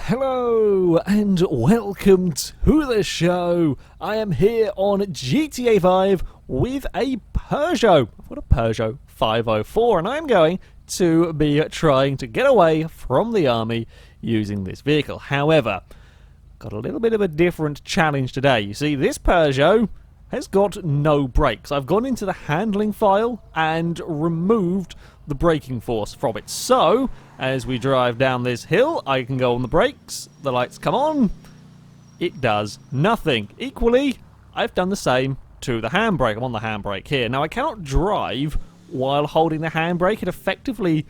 Hello and welcome to the show. I am here on GTA 5 with a Peugeot. I've got a Peugeot 504 and I'm going to be trying to get away from the army using this vehicle. However, got a little bit of a different challenge today. You see, this Peugeot has got no brakes. I've gone into the handling file and removed the braking force from it. So, as we drive down this hill, I can go on the brakes, the lights come on, it does nothing. Equally, I've done the same to the handbrake. I'm on the handbrake here. Now, I cannot drive while holding the handbrake. It effectively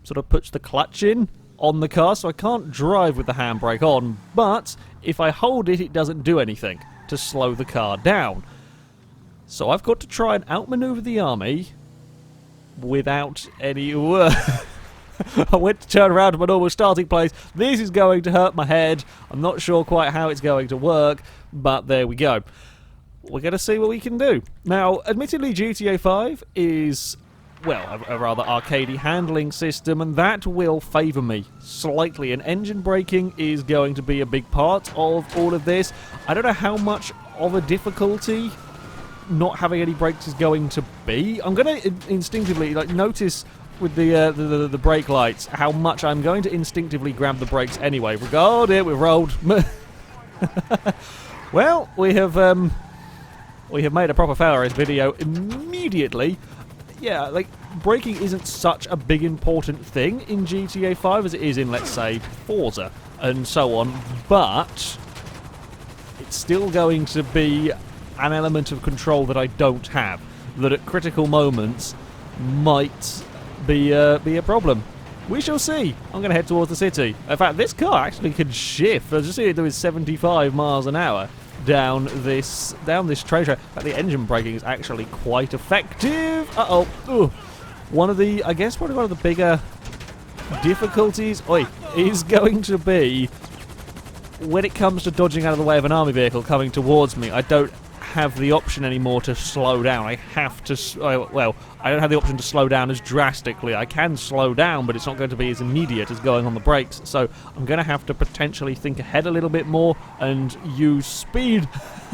sort of puts the clutch in on the car, so I can't drive with the handbrake on, but if I hold it, it doesn't do anything to slow the car down. So I've got to try and outmaneuver the army without any... I went to turn around to my normal starting place. This is going to hurt my head. I'm not sure quite how it's going to work, but there we go. We're going to see what we can do. Now, admittedly, GTA 5 is, well, a rather arcadey handling system, and that will favour me slightly. And engine braking is going to be a big part of all of this. I don't know how much of a difficulty not having any brakes is going to be. I'm going to instinctively notice with the brake lights how much I'm going to instinctively grab the brakes anyway. Regard it, we've rolled. Well, we have made a proper FailRace video immediately. Yeah, braking isn't such a big important thing in GTA 5 as it is in, let's say, Forza and so on, but it's still going to be an element of control that I don't have, that at critical moments might be a problem. We shall see. I'm going to head towards the city. In fact, this car actually can shift. I just see it doing 75 miles an hour down this train track. In fact, the engine braking is actually quite effective. Uh-oh. One of the bigger difficulties is going to be when it comes to dodging out of the way of an army vehicle coming towards me. I don't have the option anymore to slow down. I have to, I don't have the option to slow down as drastically. I can slow down, but it's not going to be as immediate as going on the brakes, so I'm going to have to potentially think ahead a little bit more and use speed.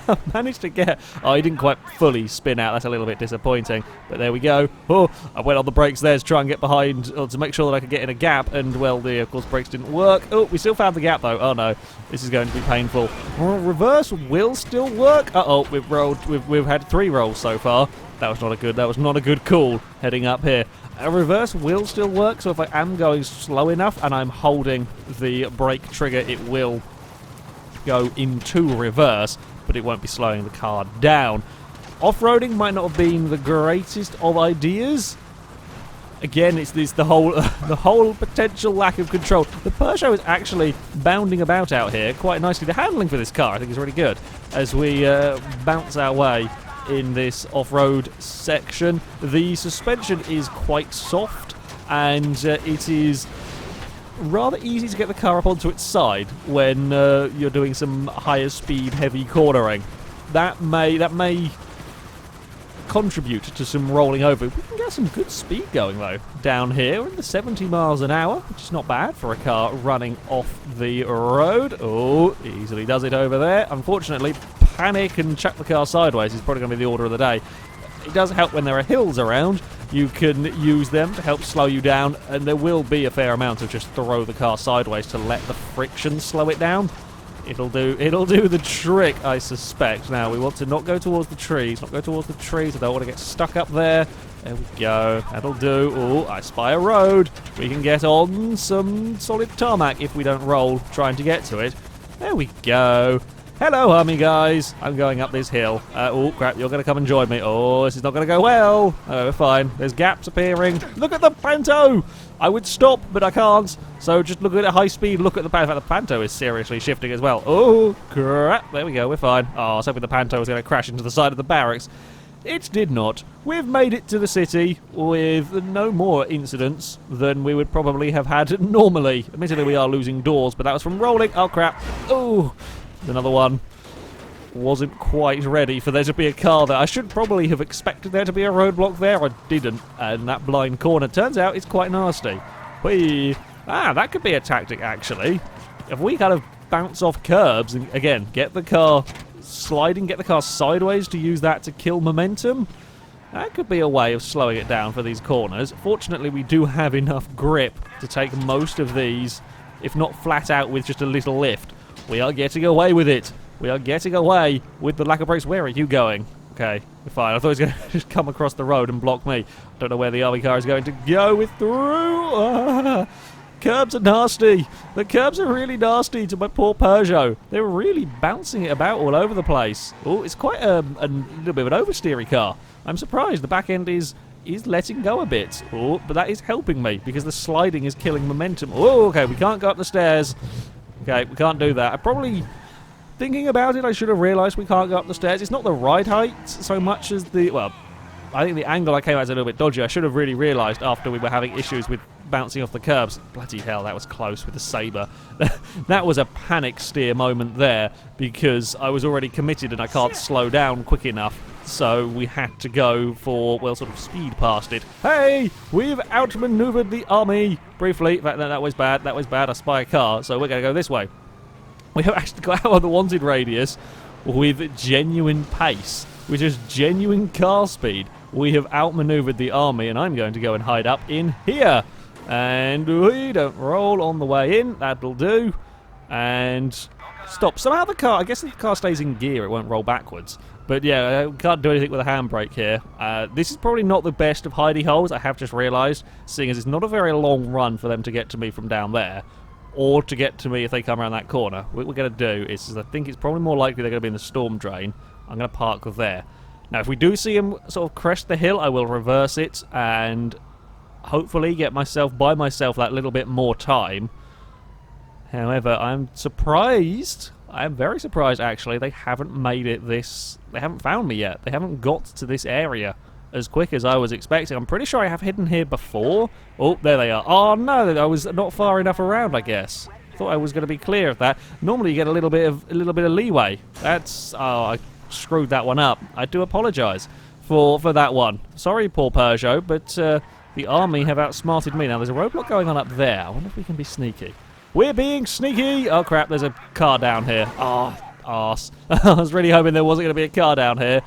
I managed to get... Oh, he didn't quite fully spin out. That's a little bit disappointing, but there we go. Oh, I went on the brakes there to try and get behind, or to make sure that I could get in a gap, and, well, of course, brakes didn't work. Oh, we still found the gap, though. Oh, no. This is going to be painful. Reverse will still work. Uh-oh, we've had 3 rolls so far. That was not a good call heading up here. A reverse will still work, so if I am going slow enough and I'm holding the brake trigger, it will go into reverse, but it won't be slowing the car down. Off-roading might not have been the greatest of ideas. Again, it's the whole potential lack of control. The Peugeot is actually bounding about out here quite nicely. The handling for this car, I think, is really good as we bounce our way in this off-road section. The suspension is quite soft, and it is rather easy to get the car up onto its side when you're doing some higher speed, heavy cornering. That may contribute to some rolling over. We can get some good speed going though down here. We're in the 70 miles an hour, which is not bad for a car running off the road. Oh, easily does it over there. Unfortunately, panic and chuck the car sideways is probably going to be the order of the day. It does help when there are hills around. You can use them to help slow you down, and there will be a fair amount of just throw the car sideways to let the friction slow it down. It'll do the trick, I suspect. Now, we want to not go towards the trees. I don't want to get stuck up there. There we go. That'll do. Oh, I spy a road. We can get on some solid tarmac if we don't roll trying to get to it. There we go. Hello, army guys. I'm going up this hill. Oh, crap, you're going to come and join me. Oh, this is not going to go well. Oh, we're fine. There's gaps appearing. Look at the Panto! I would stop, but I can't. So just look at it at high speed. Look at the Panto. In fact, the Panto is seriously shifting as well. Oh, crap. There we go. We're fine. Oh, I was hoping the Panto was going to crash into the side of the barracks. It did not. We've made it to the city with no more incidents than we would probably have had normally. Admittedly, we are losing doors, but that was from rolling. Oh, crap. Oh, another one. Wasn't quite ready for there to be a car there. I should probably have expected there to be a roadblock there. I didn't. And that blind corner turns out is quite nasty. Whee! Ah, that could be a tactic, actually. If we kind of bounce off curbs and, again, get the car sliding, get the car sideways to use that to kill momentum, that could be a way of slowing it down for these corners. Fortunately, we do have enough grip to take most of these, if not flat out with just a little lift. We are getting away with it. We are getting away with the lack of brakes. Where are you going? Okay, we're fine. I thought he was going to just come across the road and block me. Don't know where the army car is going to go. We're through. Curbs are nasty. The curbs are really nasty to my poor Peugeot. They're really bouncing it about all over the place. Oh, it's quite a little bit of an oversteery car. I'm surprised. The back end is letting go a bit. Oh, but that is helping me because the sliding is killing momentum. Oh, okay, we can't go up the stairs. Okay, we can't do that. I probably... Thinking about it, I should have realised we can't go up the stairs. It's not the ride height so much as the... Well, I think the angle I came at is a little bit dodgy. I should have really realised after we were having issues with bouncing off the curbs. Bloody hell, that was close with the Sabre. That was a panic steer moment there because I was already committed and I can't slow down quick enough. So we had to go for, well, sort of speed past it. Hey, we've outmaneuvered the army. Briefly, that was bad. That was bad. I spy a car, so we're going to go this way. We have actually got out of the wanted radius with genuine pace, with just genuine car speed. We have outmaneuvered the army, and I'm going to go and hide up in here. And we don't roll on the way in. That'll do. And stop. Somehow the car, I guess if the car stays in gear, it won't roll backwards. But yeah, I can't do anything with a handbrake here. This is probably not the best of hidey holes, I have just realised, seeing as it's not a very long run for them to get to me from down there. Or to get to me if they come around that corner. What we're going to do is I think it's probably more likely they're going to be in the storm drain. I'm going to park there. Now, if we do see him sort of crest the hill, I will reverse it and hopefully get buy myself that little bit more time. However, I'm surprised. I'm very surprised, actually. They haven't made it this... They haven't found me yet. They haven't got to this area as quick as I was expecting. I'm pretty sure I have hidden here before. Oh, there they are. Oh, no, I was not far enough around, I guess. Thought I was going to be clear of that. Normally you get a little bit of leeway. That's... Oh, I screwed that one up. I do apologise for that one. Sorry, poor Peugeot, but the army have outsmarted me. Now, there's a roadblock going on up there. I wonder if we can be sneaky. We're being sneaky! Oh, crap, there's a car down here. Oh, arse. I was really hoping there wasn't going to be a car down here.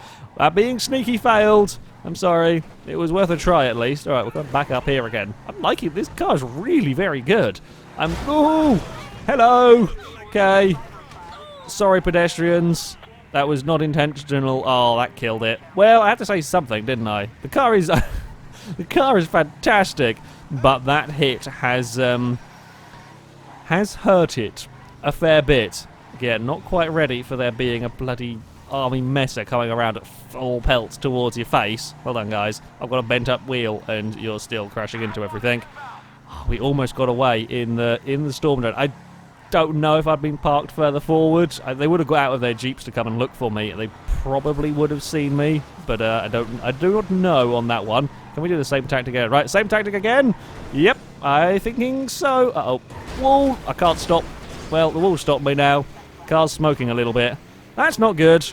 Being sneaky failed. I'm sorry. It was worth a try, at least. Alright, we're going back up here again. I'm liking this car's really very good. Oh! Hello! Okay. Sorry, pedestrians. That was not intentional. Oh, that killed it. Well, I have to say something, didn't I? The car is... the car is fantastic, but that hit has hurt it a fair bit. Yeah, not quite ready for there being a bloody army messer coming around at full pelt towards your face. Well done, guys. I've got a bent up wheel and you're still crashing into everything. Oh, we almost got away in the storm drain. I don't know if I'd been parked further forward. They would have got out of their jeeps to come and look for me. They probably would have seen me, but I do not know on that one. Can we do the same tactic again? Right, same tactic again. Yep, I thinking so. Uh-oh. Wall. I can't stop. Well, the wall stopped me now. Car's smoking a little bit. That's not good.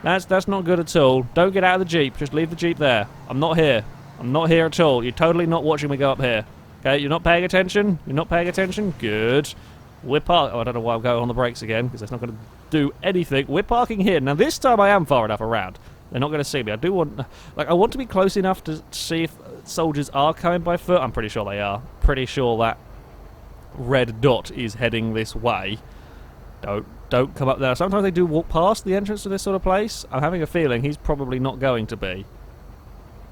That's not good at all. Don't get out of the Jeep. Just leave the Jeep there. I'm not here. I'm not here at all. You're totally not watching me go up here. Okay, you're not paying attention? You're not paying attention? Good. We're parking... Oh, I don't know why I'm going on the brakes again, because that's not going to do anything. We're parking here. Now, this time I am far enough around. They're not going to see me. I do want... Like, I want to be close enough to see if soldiers are coming by foot. I'm pretty sure they are. Pretty sure that red dot is heading this way. Don't come up there. Sometimes they do walk past the entrance to this sort of place. I'm having a feeling he's probably not going to be.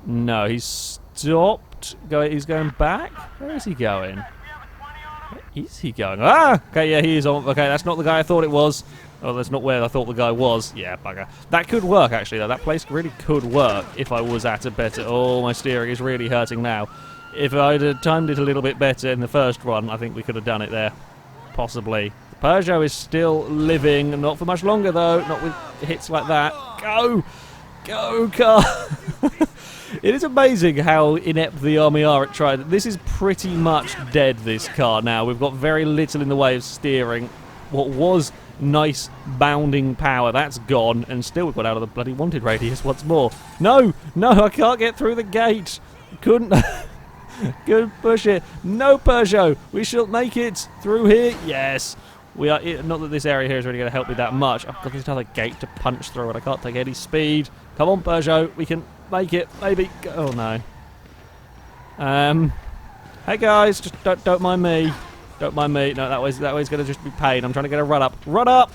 No, he's stopped. He's going back? Where is he going? Where is he going? Ah! Okay, yeah, he is on. Okay, that's not the guy I thought it was. Oh, that's not where I thought the guy was. Yeah, bugger. That could work, actually, though. That place really could work if I was at a better... Oh, my steering is really hurting now. If I'd have timed it a little bit better in the first run, I think we could have done it there. Possibly. Peugeot is still living. Not for much longer, though. Not with hits like that. Go! Go, car! It is amazing how inept the army are at trying. This is pretty much dead, this car now. We've got very little in the way of steering. What was nice bounding power, that's gone. And still we've got out of the bloody wanted radius once more. No! No, I can't get through the gate. Couldn't... Good push it. No, Peugeot. We shall make it through here. Yes. We are not that this area here is really going to help me that much. I've got this other gate to punch through, and I can't take any speed. Come on, Peugeot, we can make it. Maybe. Oh no. Hey guys, just don't mind me. Don't mind me. No, that way's going to just be pain. I'm trying to get a run up. Run up!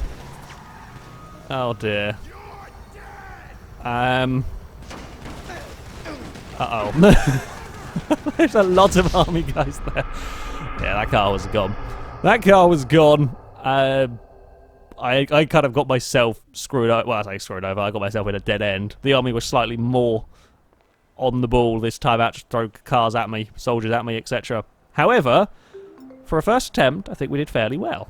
Oh dear. Uh-oh. There's a lot of army guys there. Yeah, that car was gone. That car was gone. I kind of got myself screwed over. Well, I say screwed over. I got myself in a dead end. The army was slightly more on the ball this time out to throw cars at me, soldiers at me, etc. However, for a first attempt, I think we did fairly well.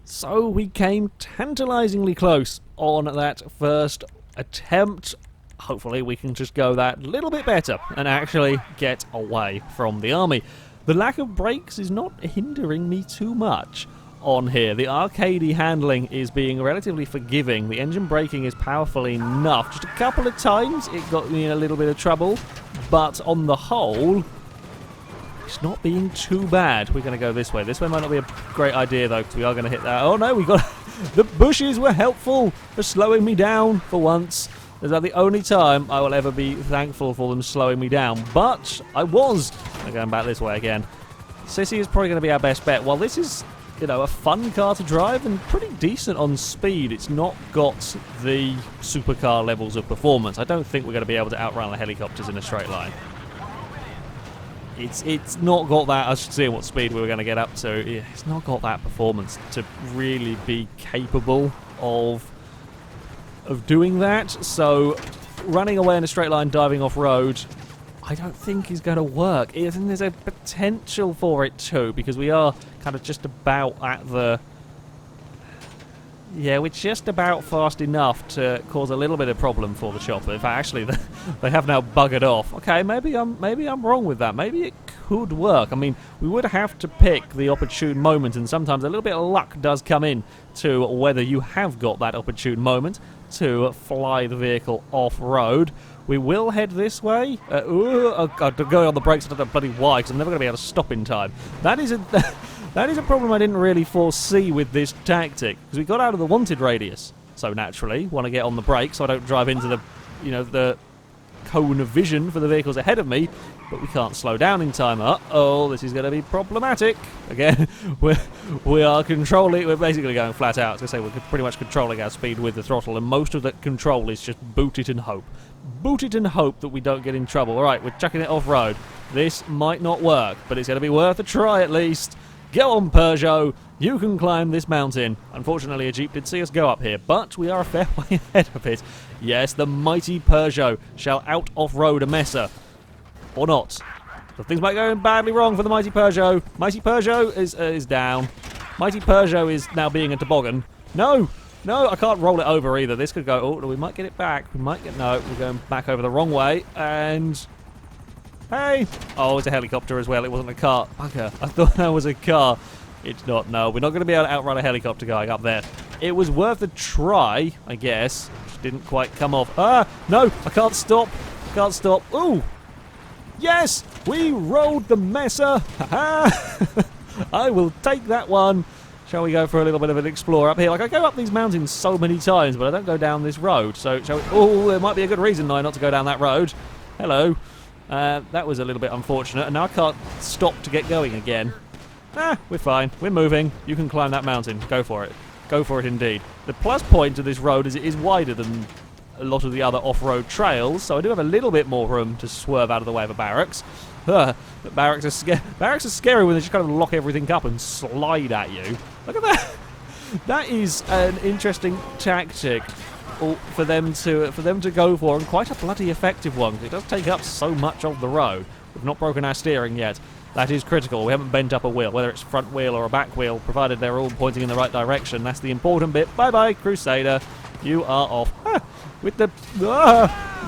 So we came tantalisingly close on that first attempt. Hopefully we can just go that little bit better and actually get away from the army. The lack of brakes is not hindering me too much on here. The arcadey handling is being relatively forgiving. The engine braking is powerful enough. Just a couple of times it got me in a little bit of trouble, but on the whole, it's not being too bad. We're going to go this way. This way might not be a great idea though, because we are going to hit that. Oh no, we got... The bushes were helpful for slowing me down for once. Is that the only time I will ever be thankful for them slowing me down? But I was. I'm going back this way again. Sissy is probably going to be our best bet. While this is, you know, a fun car to drive and pretty decent on speed, it's not got the supercar levels of performance. I don't think we're going to be able to outrun the helicopters in a straight line. It's not got that. I was seeing what speed we were going to get up to. It's not got that performance to really be capable of doing that. So running away in a straight line, diving off road, I don't think is going to work. I think there's a potential for it too, because we are kind of just about at the... Yeah, we're just about fast enough to cause a little bit of problem for the chopper. In fact, actually, they have now buggered off. Okay, maybe I'm wrong with that. Maybe it could work. I mean, we would have to pick the opportune moment, and sometimes a little bit of luck does come in to whether you have got that opportune moment to fly the vehicle off-road. We will head this way. I'm going on the brakes. I don't know bloody why, because I'm never going to be able to stop in time. That is a problem I didn't really foresee with this tactic, because we got out of the wanted radius. So naturally, want to get on the brakes so I don't drive into the, the cone of vision for the vehicles ahead of me, but we can't slow down in time. Uh-oh, this is going to be problematic. Again, we are controlling, we're basically going flat out. I was going to say, we're pretty much controlling our speed with the throttle, and most of that control is just boot it and hope. Boot it and hope that we don't get in trouble. Alright, we're chucking it off-road. This might not work, but it's going to be worth a try at least. Go on, Peugeot. You can climb this mountain. Unfortunately, a Jeep did see us go up here, but we are a fair way ahead of it. Yes, the mighty Peugeot shall out-off-road a messer. Or not. So things might go badly wrong for the mighty Peugeot. Mighty Peugeot is down. Mighty Peugeot is now being a toboggan. No! No, I can't roll it over either. This could go... Oh, we might get it back. We might get... No, we're going back over the wrong way. And... Hey! Oh, it's a helicopter as well. It wasn't a car. Bugger. I thought that was a car. It's not. No, we're not going to be able to outrun a helicopter going up there. It was worth a try, I guess. Just didn't quite come off. Ah! No! I can't stop. Can't stop. Ooh! Yes! We rolled the messer! Ha-ha! I will take that one. Shall we go for a little bit of an explore up here? Like, I go up these mountains so many times, but I don't go down this road. So, shall we... Oh, there might be a good reason now not to go down that road. Hello. That was a little bit unfortunate, and now I can't stop to get going again. We're fine. We're moving. You can climb that mountain. Go for it. Go for it indeed. The plus point of this road is it is wider than a lot of the other off-road trails, so I do have a little bit more room to swerve out of the way of a barracks. But barracks are scary when they just kind of lock everything up and slide at you. Look at that. That is an interesting tactic for them to go for, and quite a bloody effective one. It does take up so much of the road. We've not broken our steering yet. That is critical. We haven't bent up a wheel, whether it's front wheel or a back wheel, provided they're all pointing in the right direction. That's the important bit. Bye-bye, Crusader. You are off. With the...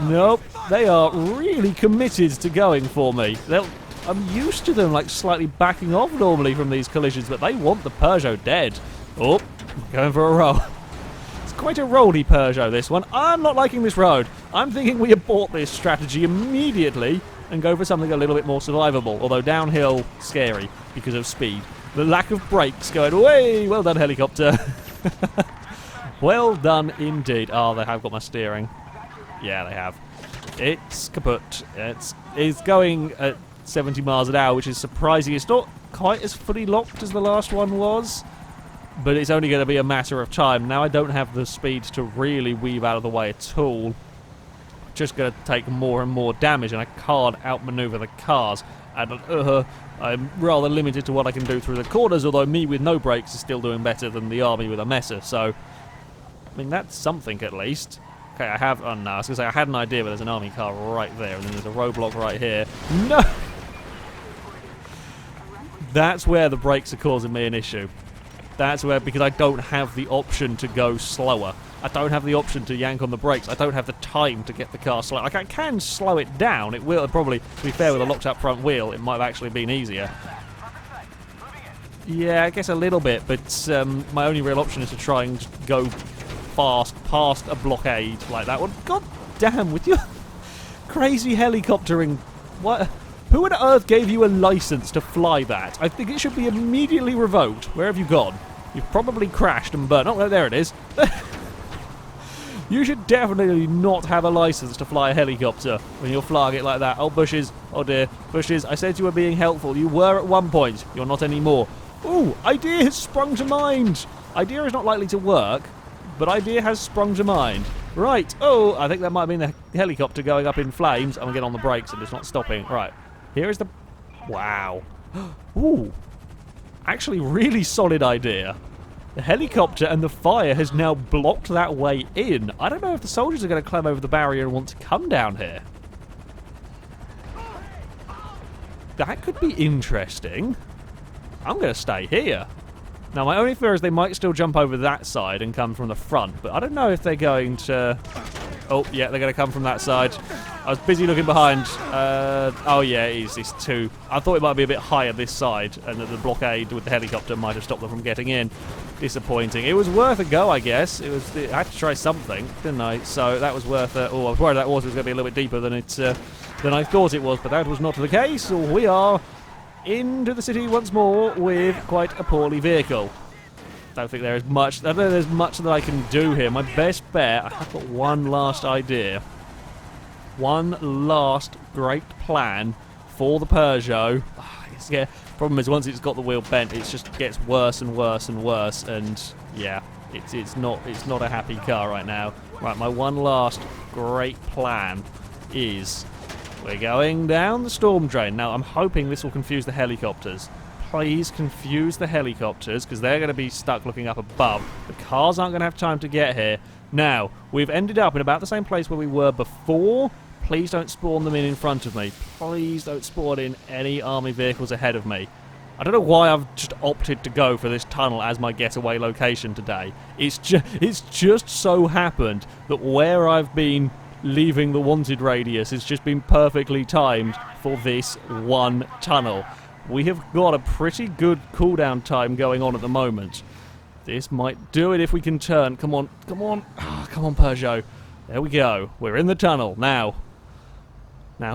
Nope. They are really committed to going for me. I'm used to them, like, slightly backing off normally from these collisions, but they want the Peugeot dead. Oh, going for a roll. It's quite a rolly Peugeot, this one. I'm not liking this road. I'm thinking we abort this strategy immediately and go for something a little bit more survivable, although downhill, scary because of speed. The lack of brakes going away. Well done, helicopter. Well done indeed. Oh, they have got my steering. Yeah, they have. It's kaput. It's going at 70 miles an hour, which is surprising. It's not quite as fully locked as the last one was, but it's only going to be a matter of time. Now I don't have the speed to really weave out of the way at all. Just going to take more and more damage, and I can't outmaneuver the cars. And I'm rather limited to what I can do through the corners, although me with no brakes is still doing better than the army with a Messer. So, I mean, that's something at least. Okay, I have... Oh, no, I was going to say, I had an idea, but there's an army car right there, and then there's a roadblock right here. No! That's where the brakes are causing me an issue. That's where, because I don't have the option to go slower. I don't have the option to yank on the brakes. I don't have the time to get the car slow. Like, I can slow it down. It will probably, to be fair, with a locked up front wheel, it might have actually been easier. Yeah, I guess a little bit, but my only real option is to try and just go fast past a blockade like that one. God damn, with your crazy helicoptering. What? Who on earth gave you a license to fly that? I think it should be immediately revoked. Where have you gone? You've probably crashed and burned. Oh, there it is. You should definitely not have a license to fly a helicopter when you're flying it like that. Oh, bushes. Oh, dear. Bushes, I said you were being helpful. You were at one point. You're not anymore. Ooh, idea has sprung to mind. Idea is not likely to work, but idea has sprung to mind. Right. Oh, I think that might have been the helicopter going up in flames. I'm going to get on the brakes and it's not stopping. Right. Here is the... Wow. Ooh. Actually, really solid idea. The helicopter and the fire has now blocked that way in. I don't know if the soldiers are going to climb over the barrier and want to come down here. That could be interesting. I'm going to stay here. Now, my only fear is they might still jump over that side and come from the front, but I don't know if they're going to... Oh, yeah, they're going to come from that side. I was busy looking behind. Oh, yeah, it's two. I thought it might be a bit higher this side, and that the blockade with the helicopter might have stopped them from getting in. Disappointing. It was worth a go, I guess. I had to try something, didn't I? So that was worth it. Oh, I was worried that was going to be a little bit deeper than I thought it was, but that was not the case. We are into the city once more with quite a poorly vehicle. Don't think there is much. I don't know there's much that I can do here. My best bet, I have got one last idea. One last great plan for the Peugeot. Yeah, problem is once it's got the wheel bent, it just gets worse and worse and worse. And yeah, it's not a happy car right now. Right, my one last great plan is we're going down the storm drain. Now I'm hoping this will confuse the helicopters. Please confuse the helicopters, because they're going to be stuck looking up above. The cars aren't going to have time to get here. Now, we've ended up in about the same place where we were before. Please don't spawn them in front of me. Please don't spawn in any army vehicles ahead of me. I don't know why I've just opted to go for this tunnel as my getaway location today. It's just so happened that where I've been leaving the wanted radius has just been perfectly timed for this one tunnel. We have got a pretty good cooldown time going on at the moment. This might do it if we can turn. Come on, come on. Oh, come on, Peugeot. There we go. We're in the tunnel. Now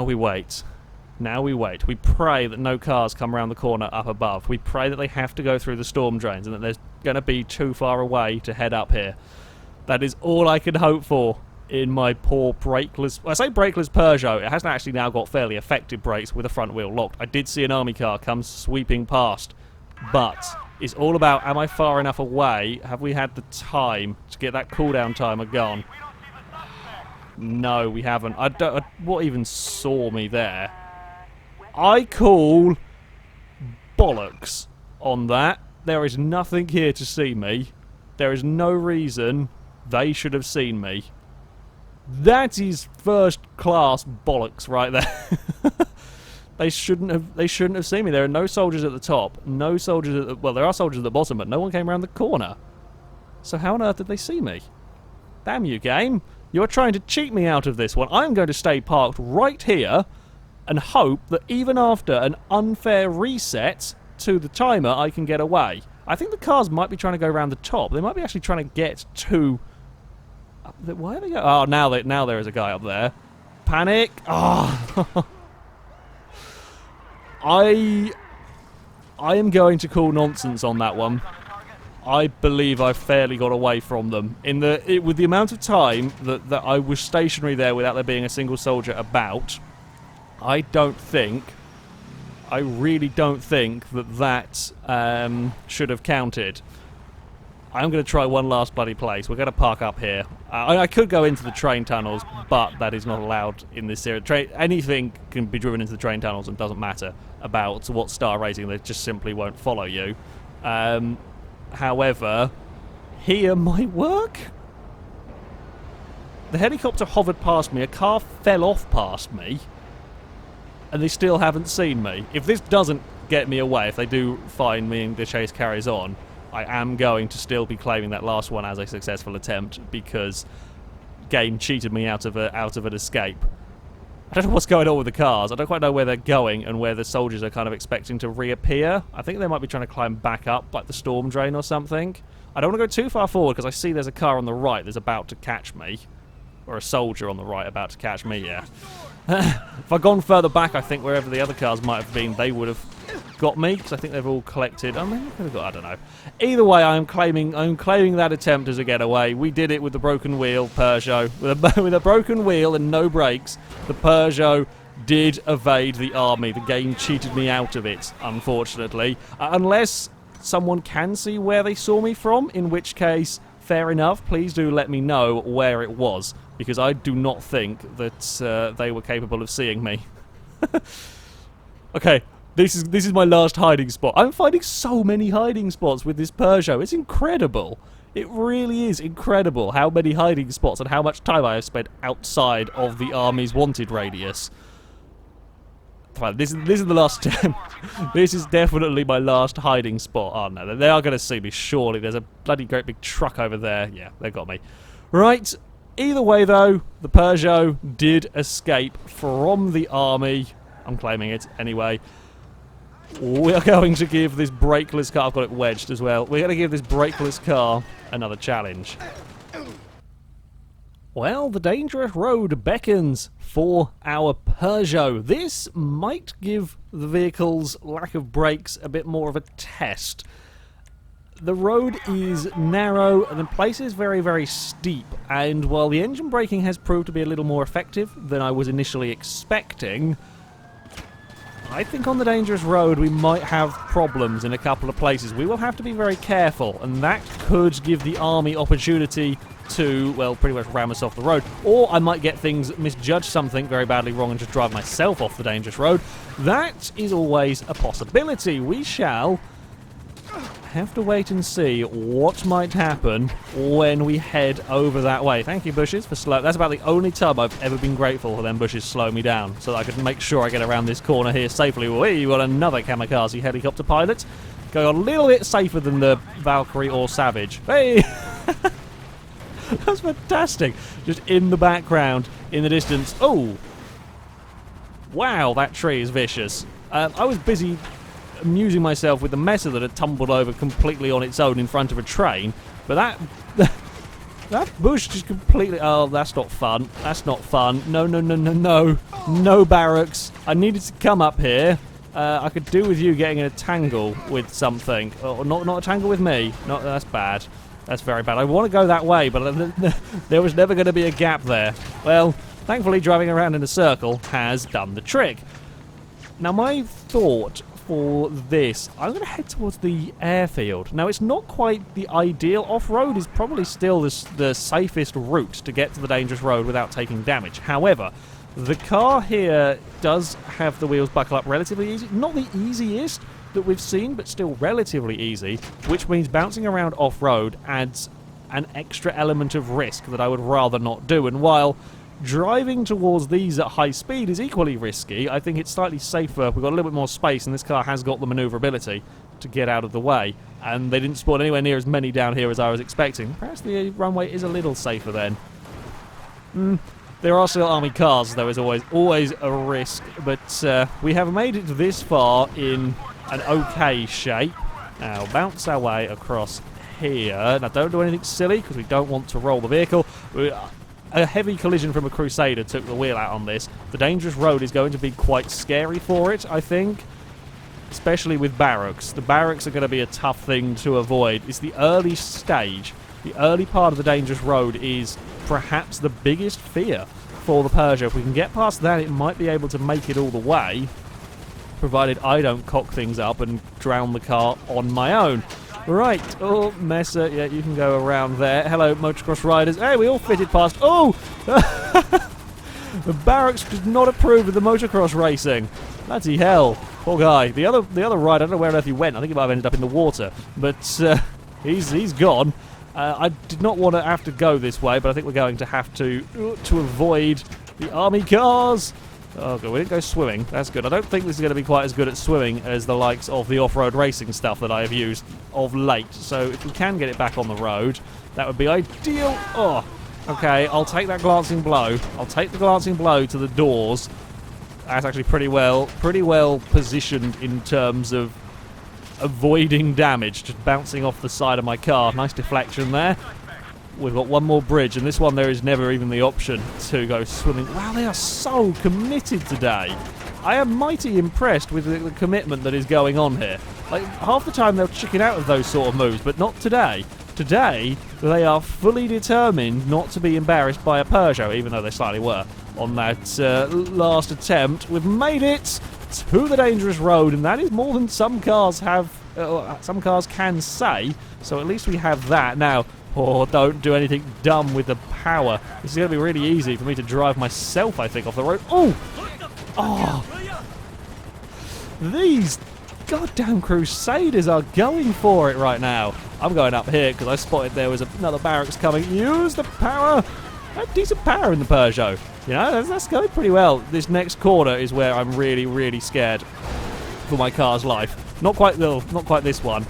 we wait. Now we wait. We pray that no cars come around the corner up above. We pray that they have to go through the storm drains and that they're going to be too far away to head up here. That is all I can hope for in my poor brakeless... Well, I say brakeless Peugeot. It hasn't actually now got fairly effective brakes with the front wheel locked. I did see an army car come sweeping past. But it's all about, am I far enough away? Have we had the time to get that cooldown timer gone? No, we haven't. What even saw me there? I call bollocks on that. There is nothing here to see me. There is no reason they should have seen me. That is first class bollocks right there. They shouldn't have seen me. There are no soldiers at the top. No soldiers at the... Well, there are soldiers at the bottom, but no one came around the corner. So how on earth did they see me? Damn you, game. You're trying to cheat me out of this one. I'm going to stay parked right here and hope that even after an unfair reset to the timer, I can get away. I think the cars might be trying to go around the top. They might be actually trying to get to... Why are they going? Oh, now there is a guy up there. Panic! Oh. I am going to call nonsense on that one. I believe I fairly got away from them. With the amount of time that I was stationary there without there being a single soldier about, I really don't think that should have counted. I'm going to try one last bloody place. We're going to park up here. I could go into the train tunnels, but that is not allowed in this series. Anything can be driven into the train tunnels and doesn't matter about what star rating. They just simply won't follow you. However, here might work. The helicopter hovered past me. A car fell off past me. And they still haven't seen me. If this doesn't get me away, if they do find me and the chase carries on, I am going to still be claiming that last one as a successful attempt because game cheated me out of an escape. I don't know what's going on with the cars. I don't quite know where they're going and where the soldiers are kind of expecting to reappear. I think they might be trying to climb back up like the storm drain or something. I don't want to go too far forward because I see there's a car on the right that's about to catch me. Or a soldier on the right about to catch me, yeah. If I'd gone further back, I think wherever the other cars might have been, they would have got me, because I think they've all collected. I mean, could have got, I don't know. Either way, I'm claiming that attempt as a getaway. We did it with the broken wheel Peugeot. With a broken wheel and no brakes, the Peugeot did evade the army. The game cheated me out of it, unfortunately. Unless someone can see where they saw me from, in which case, fair enough, please do let me know where it was, because I do not think that they were capable of seeing me. Okay, this is my last hiding spot. I'm finding so many hiding spots with this Peugeot. It's incredible. It really is incredible how many hiding spots and how much time I have spent outside of the army's wanted radius. Fine, this is the last attempt. This is definitely my last hiding spot. Oh no, they are going to see me, surely. There's a bloody great big truck over there. Yeah, they got me. Right, either way though, the Peugeot did escape from the army. I'm claiming it anyway. We are going to give this brakeless car, I've got it wedged as well, we're going to give this brakeless car another challenge. Well, the dangerous road beckons for our Peugeot. This might give the vehicle's lack of brakes a bit more of a test. The road is narrow and in places very, very steep, and while the engine braking has proved to be a little more effective than I was initially expecting, I think on the dangerous road we might have problems in a couple of places. We will have to be very careful, and that could give the army opportunity to, well, pretty much ram us off the road. Or I might get things, misjudge something very badly wrong and just drive myself off the dangerous road. That is always a possibility. We shall have to wait and see what might happen when we head over that way. Thank you, bushes, for slow. That's about the only time I've ever been grateful for them bushes slowing me down, so that I could make sure I get around this corner here safely. We got another kamikaze helicopter pilot going a little bit safer than the Valkyrie or Savage. Hey! That's fantastic. Just in the background, in the distance. Oh! Wow, that tree is vicious. I was busy amusing myself with the messer that had tumbled over completely on its own in front of a train, but that bush just completely... Oh, that's not fun. That's not fun. No, no, no, no, no. No barracks. I needed to come up here. I could do with you getting in a tangle with something. Or not a tangle with me. No, that's bad. That's very bad. I want to go that way, but there was never going to be a gap there. Well, thankfully driving around in a circle has done the trick. Now, my thought for this, I'm going to head towards the airfield. Now, it's not quite the ideal off-road. It's probably still the safest route to get to the dangerous road without taking damage. However, the car here does have the wheels buckle up relatively easy. Not the easiest that we've seen, but still relatively easy, which means bouncing around off-road adds an extra element of risk that I would rather not do. And while driving towards these at high speed is equally risky, I think it's slightly safer. We've got a little bit more space, and this car has got the manoeuvrability to get out of the way. And they didn't spawn anywhere near as many down here as I was expecting. Perhaps the runway is a little safer then. There are still army cars, there is always a risk, but we have made it this far in an okay shape. Now, bounce our way across here. Now, don't do anything silly, because we don't want to roll the vehicle. A heavy collision from a Crusader took the wheel out on this. The dangerous road is going to be quite scary for it, I think. especially with barracks. The barracks are going to be a tough thing to avoid. It's the early stage. The early part of the dangerous road is perhaps the biggest fear for the Peugeot. If we can get past that, it might be able to make it all the way, provided I don't cock things up and drown the car on my own. Right, oh, Messer, yeah, you can go around there. Hello, motocross riders. Hey, we all fitted past. Oh! The barracks did not approve of the motocross racing. Bloody hell. Poor guy. The other rider, I don't know where on earth he went. I think he might have ended up in the water. But he's gone. I did not want to have to go this way, but I think we're going to have to avoid the army cars. Oh, good. We didn't go swimming. That's good. I don't think this is going to be quite as good at swimming as the likes of the off-road racing stuff that I have used of late. So if we can get it back on the road, that would be ideal. Oh, okay. I'll take that glancing blow. I'll take the glancing blow to the doors. That's actually pretty well positioned in terms of avoiding damage, just bouncing off the side of my car. Nice deflection there. We've got one more bridge, and this one there is never even the option to go swimming. Wow, they are so committed today. I am mighty impressed with the commitment that is going on here. Like, half the time they'll chicken out of those sort of moves, but not today. Today, they are fully determined not to be embarrassed by a Peugeot, even though they slightly were on that last attempt. We've made it to the dangerous road, and that is more than some cars have. Some cars can say. So at least we have that now. Oh, don't do anything dumb with the power. This is going to be really easy for me to drive myself, I think, off the road. Oh! Oh! These goddamn Crusaders are going for it right now. I'm going up here because I spotted there was another barracks coming. Use the power! I have decent power in the Peugeot. You know, that's going pretty well. This next corner is where I'm really, really scared for my car's life. Not quite this one.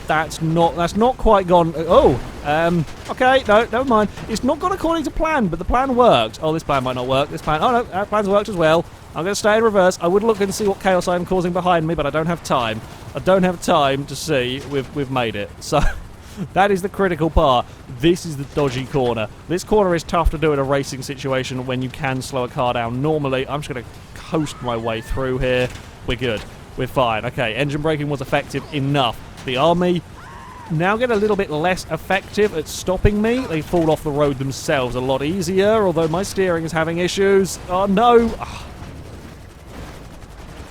That's not quite gone. Oh, okay, no, never mind. It's not gone according to plan, but the plan worked. Oh, this plan might not work. This plan, oh no, that plan's worked as well. I'm going to stay in reverse. I would look and see what chaos I am causing behind me, but I don't have time. I don't have time to see. We've made it. So that is the critical part. This is the dodgy corner. This corner is tough to do in a racing situation when you can slow a car down. Normally, I'm just going to coast my way through here. We're good. We're fine. Okay, engine braking was effective enough. The army now get a little bit less effective at stopping me. They fall off the road themselves a lot easier, although my steering is having issues. Oh, no.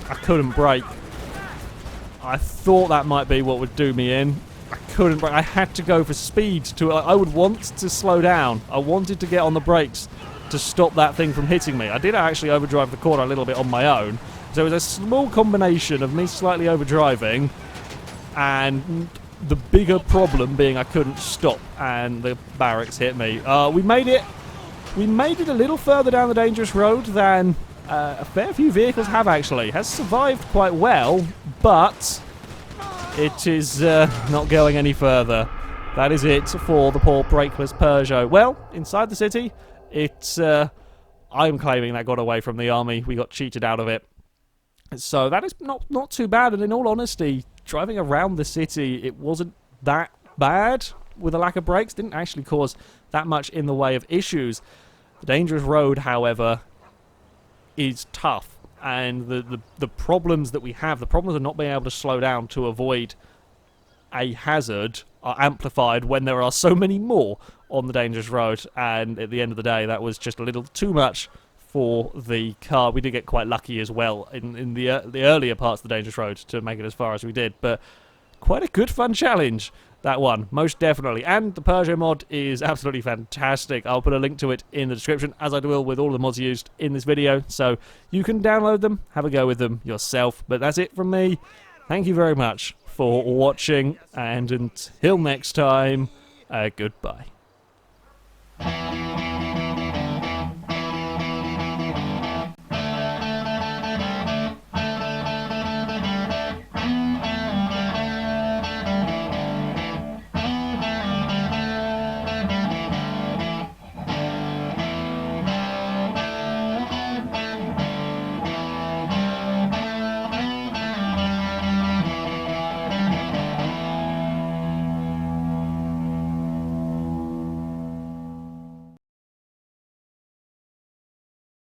I couldn't brake. I thought that might be what would do me in. I couldn't brake. I had to go for speed. I would want to slow down. I wanted to get on the brakes to stop that thing from hitting me. I did actually overdrive the corner a little bit on my own. So it was a small combination of me slightly overdriving and the bigger problem being I couldn't stop and the barracks hit me. We made it a little further down the dangerous road than a fair few vehicles have actually. Has survived quite well, but it is not going any further. That is it for the poor brakeless Peugeot. Well, inside the city, I'm claiming that got away from the army. We got cheated out of it. So that is not too bad, and in all honesty, driving around the city, it wasn't that bad with a lack of brakes. Didn't actually cause that much in the way of issues. The dangerous road, however, is tough, and the problems that we have, the problems of not being able to slow down to avoid a hazard, are amplified when there are so many more on the dangerous road, and at the end of the day, that was just a little too much for the car. We did get quite lucky as well in the earlier parts of the dangerous road to make it as far as we did, but quite a good fun challenge, that one, most definitely. And the Peugeot mod is absolutely fantastic. I'll put a link to it in the description, as I will with all the mods used in this video, so you can download them, have a go with them yourself. But that's it from me. Thank you very much for watching, and until next time, goodbye.